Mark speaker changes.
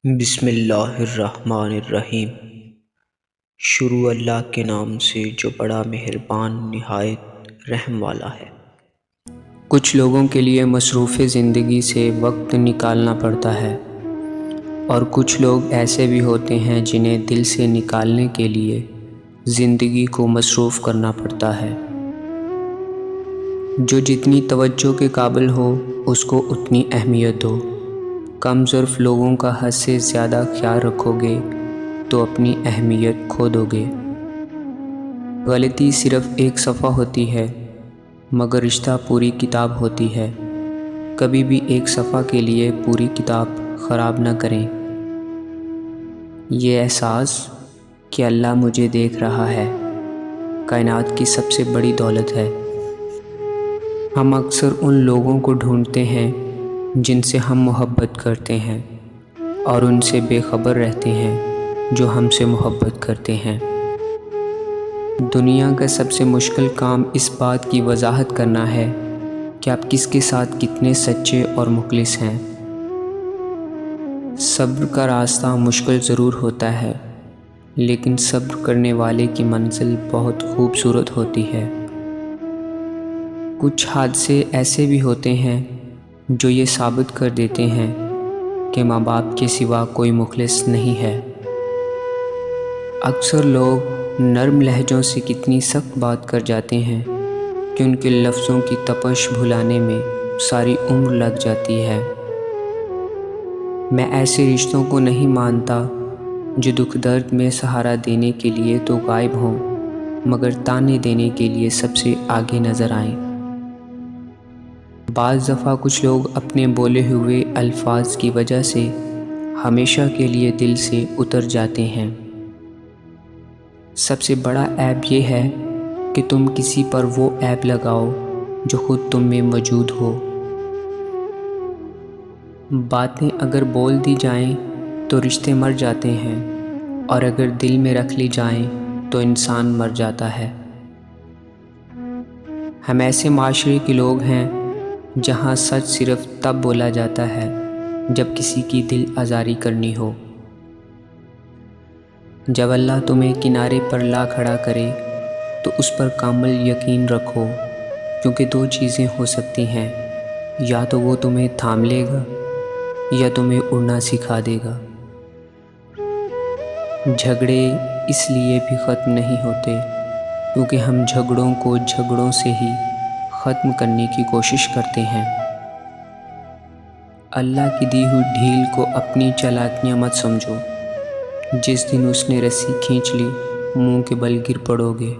Speaker 1: بسم اللہ الرحمن الرحیم۔ شروع اللہ کے نام سے جو بڑا مہربان نہایت رحم والا ہے۔ کچھ لوگوں کے لیے مصروف زندگی سے وقت نکالنا پڑتا ہے، اور کچھ لوگ ایسے بھی ہوتے ہیں جنہیں دل سے نکالنے کے لیے زندگی کو مصروف کرنا پڑتا ہے۔ جو جتنی توجہ کے قابل ہو اس کو اتنی اہمیت دو۔ کم ظرف لوگوں کا حد سے زیادہ خیال رکھو گے تو اپنی اہمیت کھو دو گے۔ غلطی صرف ایک صفحہ ہوتی ہے مگر رشتہ پوری کتاب ہوتی ہے۔ کبھی بھی ایک صفحہ کے لیے پوری کتاب خراب نہ کریں۔ یہ احساس کہ اللہ مجھے دیکھ رہا ہے کائنات کی سب سے بڑی دولت ہے۔ ہم اکثر ان لوگوں کو ڈھونڈتے ہیں جن سے ہم محبت کرتے ہیں، اور ان سے بے خبر رہتے ہیں جو ہم سے محبت کرتے ہیں۔ دنیا کا سب سے مشکل کام اس بات کی وضاحت کرنا ہے کہ آپ کس کے ساتھ کتنے سچے اور مخلص ہیں۔ صبر کا راستہ مشکل ضرور ہوتا ہے، لیکن صبر کرنے والے کی منزل بہت خوبصورت ہوتی ہے۔ کچھ حادثے ایسے بھی ہوتے ہیں جو یہ ثابت کر دیتے ہیں کہ ماں باپ کے سوا کوئی مخلص نہیں ہے۔ اکثر لوگ نرم لہجوں سے کتنی سخت بات کر جاتے ہیں کہ ان کے لفظوں کی تپش بھلانے میں ساری عمر لگ جاتی ہے۔ میں ایسے رشتوں کو نہیں مانتا جو دکھ درد میں سہارا دینے کے لیے تو غائب ہوں مگر تانے دینے کے لیے سب سے آگے نظر آئیں۔ بعض دفعہ کچھ لوگ اپنے بولے ہوئے الفاظ کی وجہ سے ہمیشہ کے لیے دل سے اتر جاتے ہیں۔ سب سے بڑا عیب یہ ہے کہ تم کسی پر وہ عیب لگاؤ جو خود تم میں موجود ہو۔ باتیں اگر بول دی جائیں تو رشتے مر جاتے ہیں، اور اگر دل میں رکھ لی جائیں تو انسان مر جاتا ہے۔ ہم ایسے معاشرے کے لوگ ہیں جہاں سچ صرف تب بولا جاتا ہے جب کسی کی دل آزاری کرنی ہو۔ جب اللہ تمہیں کنارے پر لا کھڑا کرے تو اس پر کامل یقین رکھو، کیونکہ دو چیزیں ہو سکتی ہیں، یا تو وہ تمہیں تھام لے گا یا تمہیں اڑنا سکھا دے گا۔ جھگڑے اس لیے بھی ختم نہیں ہوتے کیونکہ ہم جھگڑوں کو جھگڑوں سے ہی ختم کرنے کی کوشش کرتے ہیں۔ اللہ کی دی ہوئی ڈھیل کو اپنی چالاکیاں مت سمجھو۔ جس دن اس نے رسی کھینچ لی منہ کے بل گر پڑو گے۔